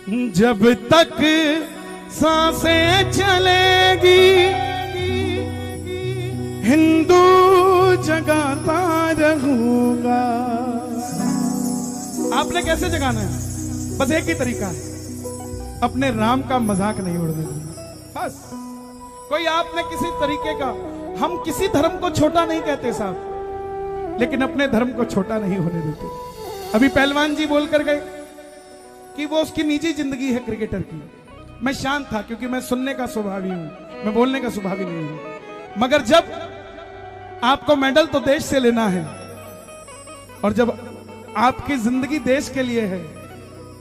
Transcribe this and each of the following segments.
जब तक सांसें चलेगी हिंदू जगाता रहूंगा। आपने कैसे जगाना है? बस एक ही तरीका है, अपने राम का मजाक नहीं उड़ने देना। बस कोई आपने किसी तरीके का, हम किसी धर्म को छोटा नहीं कहते साहब, लेकिन अपने धर्म को छोटा नहीं होने देते। अभी पहलवान जी बोल कर गए कि वो उसकी निजी जिंदगी है क्रिकेटर की। मैं शांत था क्योंकि मैं सुनने का स्वभावी हूं, मैं बोलने का स्वभावी नहीं हूं। मगर जब आपको मेडल तो देश से लेना है और जब आपकी जिंदगी देश के लिए है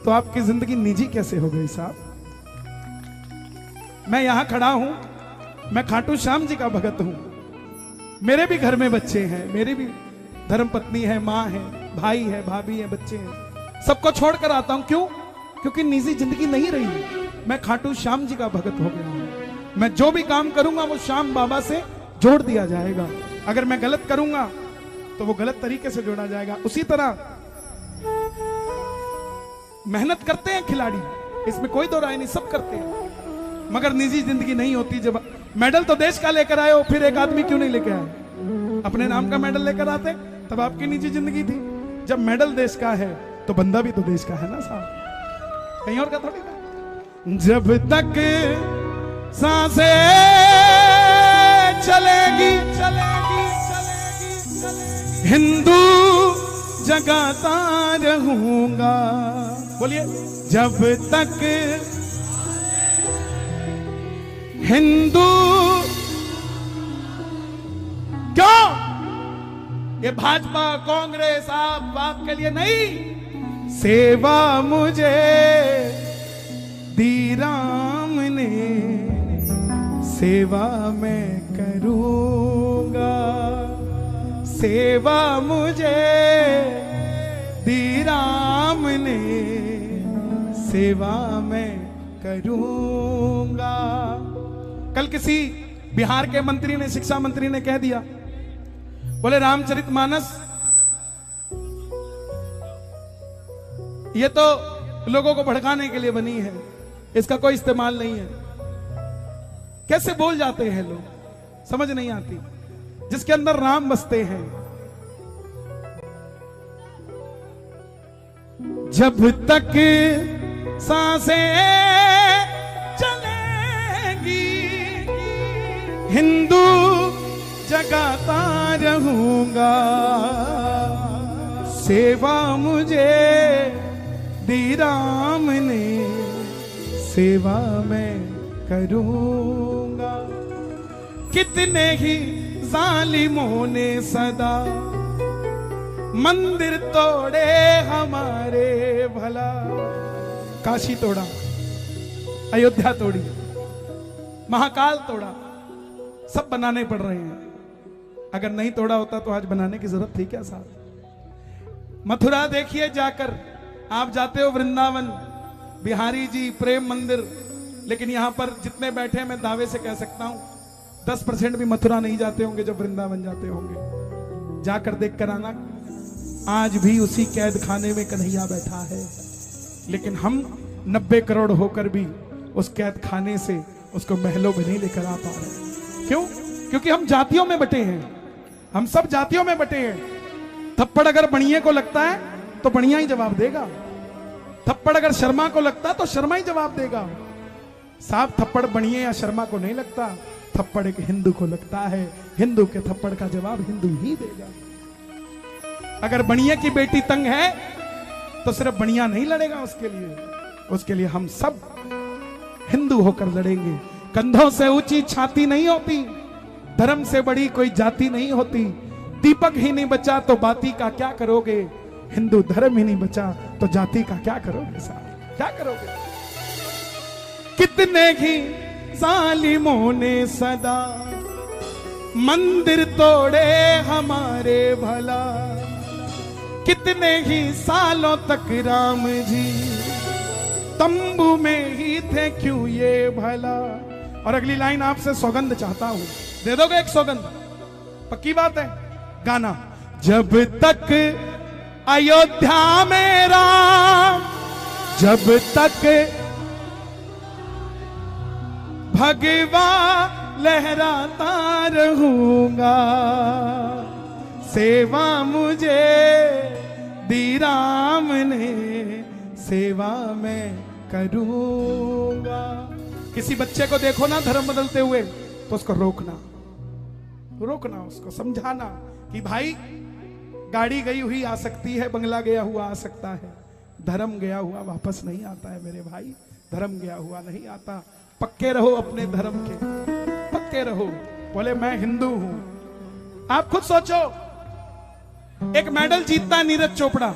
तो आपकी जिंदगी निजी कैसे हो गई साहब? मैं यहां खड़ा हूं, मैं खाटू श्याम जी का भगत हूं, मेरे भी घर में बच्चे हैं, मेरी भी धर्म पत्नी है, मां है, भाई है, भाभी है, बच्चे हैं, सबको छोड़कर आता हूं। क्यों? क्योंकि निजी जिंदगी नहीं रही, मैं खाटू श्याम जी का भगत हो गया हूं। मैं जो भी काम करूंगा वो श्याम बाबा से जोड़ दिया जाएगा। अगर मैं गलत करूंगा तो वो गलत तरीके से जोड़ा जाएगा। उसी तरह मेहनत करते हैं खिलाड़ी, इसमें कोई दो राय नहीं, सब करते हैं, मगर निजी जिंदगी नहीं होती। जब मेडल तो देश का लेकर आए हो, फिर एक आदमी क्यों नहीं लेकर आए? अपने नाम का मेडल लेकर आते तब आपकी निजी जिंदगी थी। जब मेडल देश का है तो बंदा भी तो देश का है ना साहब, कहीं और का थोड़ी ना। जब तक सांसें चलेगी हिंदू जगाता रहूंगा। बोलिए, जब तक हिंदू। क्यों? ये भाजपा कांग्रेस आपके लिए नहीं, सेवा मुझे दी राम ने, सेवा मैं करूंगा, सेवा मुझे दी राम ने, सेवा मैं करूंगा। कल किसी बिहार के मंत्री ने, शिक्षा मंत्री ने कह दिया, बोले रामचरितमानस ये तो लोगों को भड़काने के लिए बनी है, इसका कोई इस्तेमाल नहीं है। कैसे बोल जाते हैं लोग, समझ नहीं आती। जिसके अंदर राम बसते हैं, जब तक सांसें चलेगी हिंदू जगाता रहूंगा, सेवा मुझे दी राम ने, सेवा मैं करूंगा। कितने ही जालिमों ने सदा मंदिर तोड़े हमारे भला, काशी तोड़ा, अयोध्या तोड़ी, महाकाल तोड़ा, सब बनाने पड़ रहे हैं। अगर नहीं तोड़ा होता तो आज बनाने की जरूरत थी क्या साहब? मथुरा देखिए जाकर, आप जाते हो वृंदावन, बिहारी जी प्रेम मंदिर, लेकिन यहां पर जितने बैठे मैं दावे से कह सकता हूं 10% भी मथुरा नहीं जाते होंगे जो वृंदावन जाते होंगे। जाकर देख कर आना, आज भी उसी कैद खाने में कन्हैया बैठा है, लेकिन हम 90 करोड़ होकर भी उस कैद खाने से उसको महलों में नहीं लेकर आ पा रहे। क्यों? क्योंकि हम जातियों में बटे हैं, हम सब जातियों में बटे हैं। थप्पड़ अगर बणिये को लगता है तो बणिया ही जवाब देगा, थप्पड़ अगर शर्मा को लगता तो शर्मा ही जवाब देगा। साहब थप्पड़ बणिये या शर्मा को नहीं लगता, थप्पड़ एक हिंदू को लगता है, हिंदू के थप्पड़ का जवाब हिंदू ही देगा। अगर बणिये की बेटी तंग है तो सिर्फ बणिया नहीं लड़ेगा उसके लिए हम सब हिंदू होकर लड़ेंगे। कंधों से ऊंची छाती नहीं होती, धर्म से बड़ी कोई जाति नहीं होती। दीपक ही नहीं बचा तो बाती का क्या करोगे, हिंदू धर्म ही नहीं बचा तो जाति का क्या करोगे साहब, क्या करोगे? कितने ही जालिमों ने सदा मंदिर तोड़े हमारे भला, कितने ही सालों तक राम जी तंबू में ही थे क्यों ये भला। और अगली लाइन आपसे सौगंध चाहता हूं, दे दोगे एक सौगंध? पक्की बात है। गाना, जब तक अयोध्या में राम, जब तक भगवा लहराता रहूंगा, सेवा मुझे दी राम ने, सेवा मैं करूंगा। किसी बच्चे को देखो ना धर्म बदलते हुए तो उसको रोकना, उसको समझाना कि भाई गाड़ी गई हुई आ सकती है, बंगला गया हुआ आ सकता है, धर्म गया हुआ वापस नहीं आता है मेरे भाई, धर्म गया हुआ नहीं आता। पक्के रहो अपने धर्म के, पक्के रहो। बोले मैं हिंदू हूं। आप खुद सोचो, एक मेडल जीतता है नीरज चोपड़ा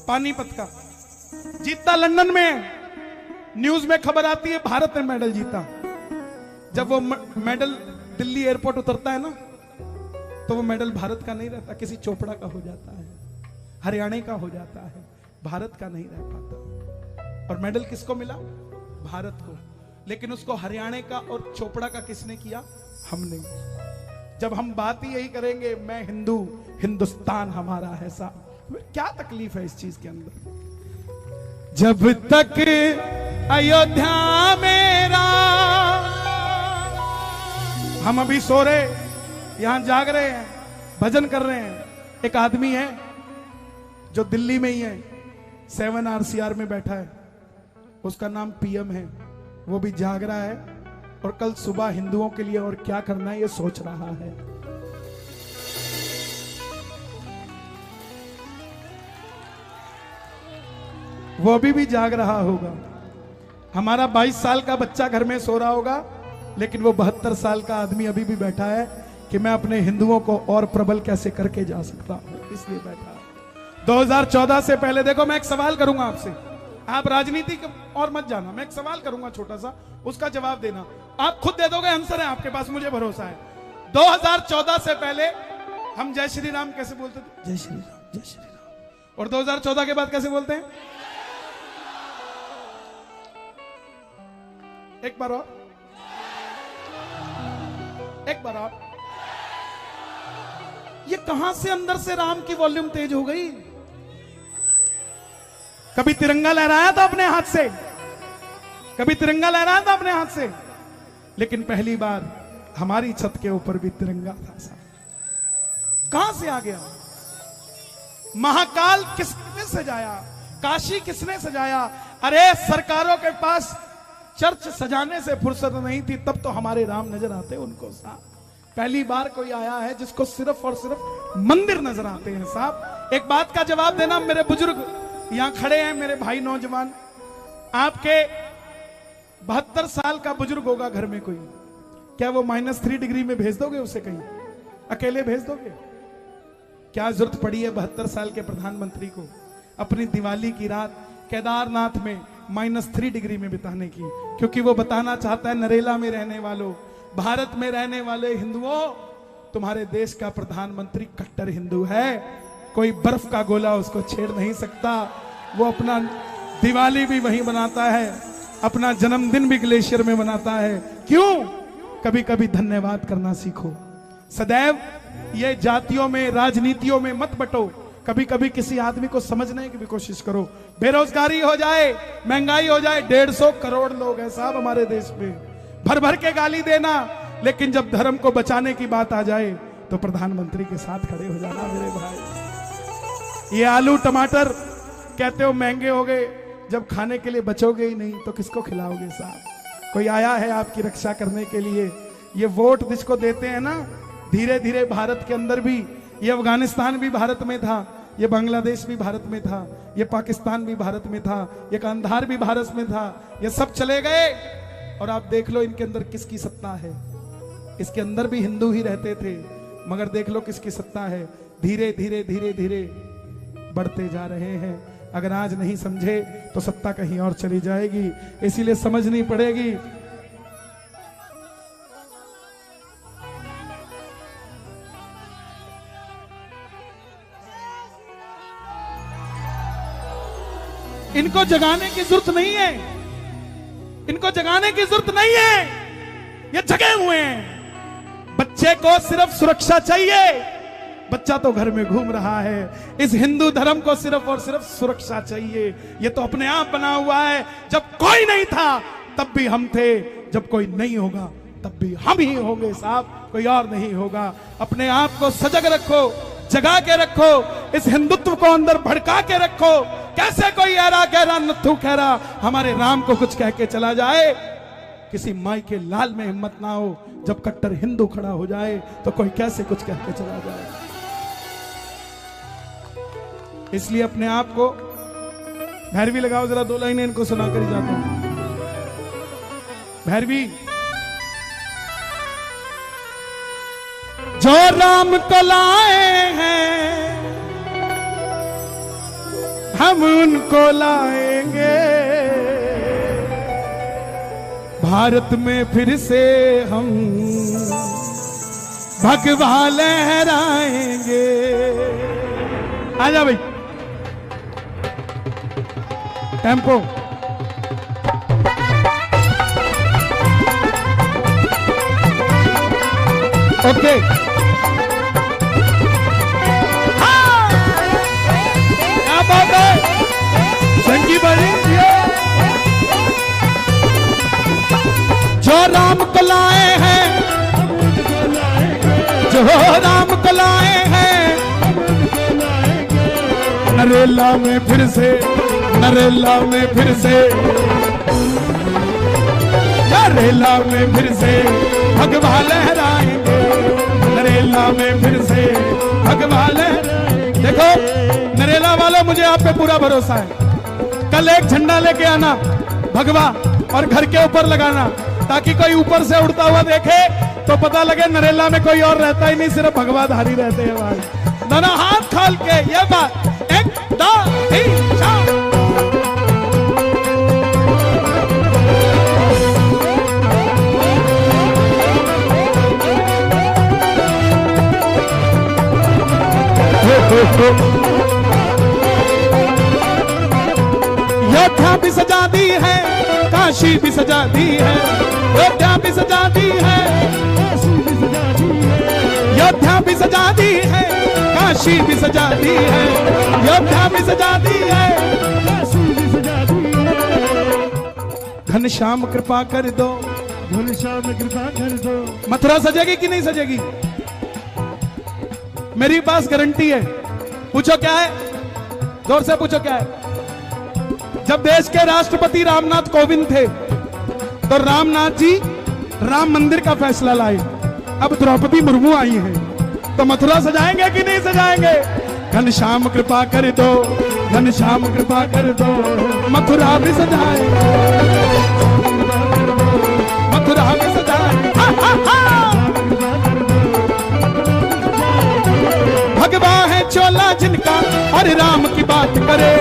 पानीपत का, जीतता लंदन में, न्यूज में खबर आती है भारत ने मेडल जीता। जब वो मेडल दिल्ली एयरपोर्ट उतरता है ना, तो वो मेडल भारत का नहीं रहता, किसी चोपड़ा का हो जाता है, हरियाणा का हो जाता है, भारत का नहीं रह पाता। और मेडल किसको मिला? भारत को। लेकिन उसको हरियाणा का और चोपड़ा का किसने किया? हमने। जब हम बात ही यही करेंगे, मैं हिंदू, हिंदुस्तान हमारा है, साहब क्या तकलीफ है इस चीज के अंदर। जब तक अयोध्या मेरा, हम अभी सो रहे, यहां जाग रहे हैं, भजन कर रहे हैं। एक आदमी है जो दिल्ली में ही है, 7 RCR में बैठा है, उसका नाम PM है, वो भी जाग रहा है और कल सुबह हिंदुओं के लिए और क्या करना है ये सोच रहा है। वो अभी भी जाग रहा होगा। हमारा 22 साल का बच्चा घर में सो रहा होगा, लेकिन वो 72 साल का आदमी अभी भी बैठा है कि मैं अपने हिंदुओं को और प्रबल कैसे करके जा सकता हूं, इसलिए बैठा है। 2014 से पहले देखो, मैं एक सवाल करूंगा आपसे, आप राजनीति और मत जाना, मैं एक सवाल करूंगा छोटा सा, उसका जवाब देना। आप खुद दे दोगे, आंसर है आपके पास, मुझे भरोसा है। 2014 से पहले हम जय श्री राम कैसे बोलते थे? जय श्री राम, जय श्री राम। और 2014 के बाद कैसे बोलते हैं? एक बार और, एक बार और। ये कहां से अंदर से राम की वॉल्यूम तेज हो गई? कभी तिरंगा लहराया था अपने हाथ से, कभी तिरंगा लहराया था अपने हाथ से, लेकिन पहली बार हमारी छत के ऊपर भी तिरंगा था साहब। कहां से आ गया? महाकाल किसने सजाया? काशी किसने सजाया? अरे सरकारों के पास चर्च सजाने से फुर्सत नहीं थी, तब तो हमारे राम नजर आते उनको साहब। पहली बार कोई आया है जिसको सिर्फ और सिर्फ मंदिर नजर आते हैं साहब। एक बात का जवाब देना, मेरे बुजुर्ग यहां खड़े हैं, मेरे भाई नौजवान, आपके 72 साल का बुजुर्ग होगा घर में कोई, क्या वो -3 डिग्री में भेज दोगे उसे कहीं? अकेले भेज दोगे? क्या जरूरत पड़ी है 72 साल के प्रधानमंत्री को अपनी दिवाली की रात केदारनाथ में -3 डिग्री में बिताने की? क्योंकि वो बताना चाहता है, नरेला में रहने वालों, भारत में रहने वाले हिंदुओं, तुम्हारे देश का प्रधानमंत्री कट्टर हिंदू है, कोई बर्फ का गोला उसको छेड़ नहीं सकता। वो अपना दिवाली भी वहीं बनाता है, अपना जन्मदिन भी ग्लेशियर में मनाता है। क्यों? कभी कभी धन्यवाद करना सीखो। सदैव ये जातियों में, राजनीतियों में मत बटो, कभी कभी किसी आदमी को समझने की भी कोशिश करो। बेरोजगारी हो जाए, महंगाई हो जाए, 150 करोड़ लोग हैं साहब हमारे देश में, भर भर के गाली देना, लेकिन जब धर्म को बचाने की बात आ जाए तो प्रधानमंत्री के साथ खड़े हो जाना मेरे भाई। ये आलू टमाटर कहते हो महंगे हो गए, जब खाने के लिए बचोगे ही नहीं तो किसको खिलाओगे साहब? कोई आया है आपकी रक्षा करने के लिए? ये वोट जिसको देते हैं ना, धीरे धीरे भारत के अंदर भी, ये अफगानिस्तान भी भारत में था, ये बांग्लादेश भी भारत में था, ये पाकिस्तान भी भारत में था, ये कंधार भी भारत में था, ये सब चले गए और आप देख लो इनके अंदर किसकी सत्ता है। इसके अंदर भी हिंदू ही रहते थे, मगर देख लो किसकी सत्ता है। धीरे धीरे धीरे धीरे बढ़ते जा रहे हैं। अगर आज नहीं समझे तो सत्ता कहीं और चली जाएगी, इसीलिए समझनी पड़ेगी। इनको जगाने की जरूरत नहीं है, इनको जगाने की जरूरत नहीं है, ये जगे हुए हैं। बच्चे को सिर्फ सुरक्षा चाहिए, बच्चा तो घर में घूम रहा है। इस हिंदू धर्म को सिर्फ और सिर्फ सुरक्षा चाहिए। ये तो अपने आप बना हुआ है। जब कोई नहीं था, तब भी हम थे, जब कोई नहीं होगा तब भी हम ही होंगे साहब, कोई और नहीं होगा। अपने आप को सजग रखो, जगा के रखो, इस हिंदुत्व को अंदर भड़का के रखो। कैसे कोई ऐरा गहरा नथु खैरा हमारे राम को कुछ कह के चला जाए, किसी माई के लाल में हिम्मत ना हो। जब कट्टर हिंदू खड़ा हो जाए तो कोई कैसे कुछ कह के चला जाए। इसलिए अपने आप को, भैरवी लगाओ जरा, 2 लाइनें इनको सुना कर ही जाता हूं। भैरवी, जो राम को लाए हैं हम उनको लाएंगे, भारत में फिर से हम भगवा लहराएंगे। आजा भाई, टेम्पो। ओके, क्या बात है संगी बड़ी। जो राम को लाए हैं, जो राम को लाए हैं, नरेला में फिर से, नरेला में फिर से, नरेला में फिर से भगवा लहराएंगे, नरेला में फिर से भगवा लहराएंगे। देखो नरेला वालों, मुझे आप पे पूरा भरोसा है। कल एक झंडा लेके आना भगवा और घर के ऊपर लगाना, ताकि कोई ऊपर से उड़ता हुआ देखे तो पता लगे नरेला में कोई और रहता ही नहीं, सिर्फ भगवाधारी रहते हैं भाई। दोनों हाथ खोल के ये बात, 1 2 3 4। योद्धा भी सजा दी है, काशी भी सजा दी है, योद्धा भी सजा दी है, योद्धा भी सजा दी है, काशी भी सजा दी है, योद्धा भी सजा दी है, काशी भी सजा दी है। घनश्याम कृपा कर दो, घनश्याम कृपा कर दो। मथुरा सजेगी कि नहीं सजेगी? मेरी पास गारंटी है। पूछो क्या है, जोर से पूछो क्या है। जब देश के राष्ट्रपति रामनाथ कोविंद थे तो रामनाथ जी राम मंदिर का फैसला लाए। अब द्रौपदी मुर्मू आई हैं तो मथुरा सजाएंगे कि नहीं सजाएंगे? घनश्याम कृपा कर दो, घनश्याम कृपा कर दो, मथुरा भी सजाए, मथुरा भी सजाए। भगवा है चोला जिनका और राम की बात करे,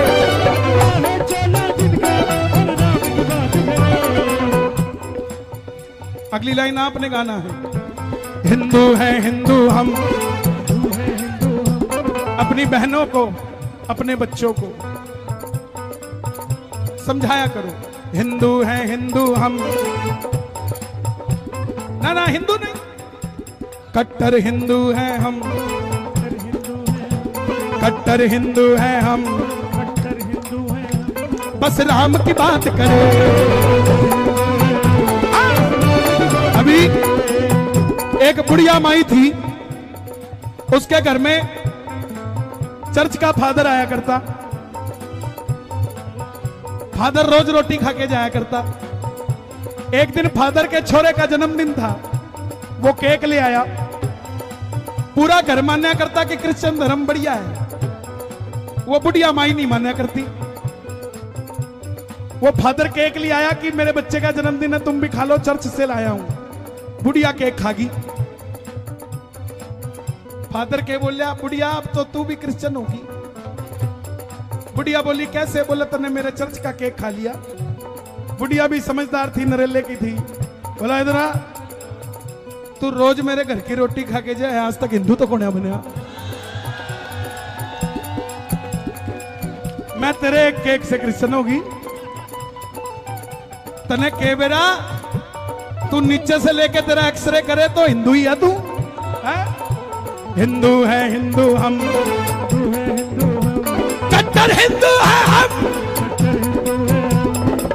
अगली लाइन आपने गाना है। हिंदू है हिंदू हम, अपनी बहनों को, अपने बच्चों को समझाया करो। हिंदू है हिंदू हम, ना ना हिंदू नहीं, कट्टर हिंदू है हम, कट्टर हिंदू है हम, कट्टर हिंदू है, बस राम की बात करें। अभी एक बुढ़िया माई थी, उसके घर में चर्च का फादर आया करता। फादर रोज रोटी खा के जाया करता। एक दिन फादर के छोरे का जन्मदिन था, वो केक ले आया। पूरा घर मान्या करता कि क्रिश्चियन धर्म बढ़िया है, वो बुढ़िया माई नहीं मान्या करती। वो फादर केक ले आया कि मेरे बच्चे का जन्मदिन है, तुम भी खा लो, चर्च से लाया हूं। बुढ़िया केक खागी। फादर के बोलिया, बुढ़िया अब तो तू भी क्रिश्चियन होगी। बुढ़िया बोली कैसे? बोला तूने मेरे चर्च का केक खा लिया। बुढ़िया भी समझदार थी, नरेले की थी। बोला इधर आ, तू रोज मेरे घर की रोटी खा के जाए, आज तक हिंदू तो कौन बने? मैं तेरे एक केक से क्रिश्चियन होगी? तने के बेरा तू नीचे से लेके तेरा एक्सरे करे तो हिंदू ही है तू? हिंदू है हिंदू हम, कट्टर हिंदू है हम,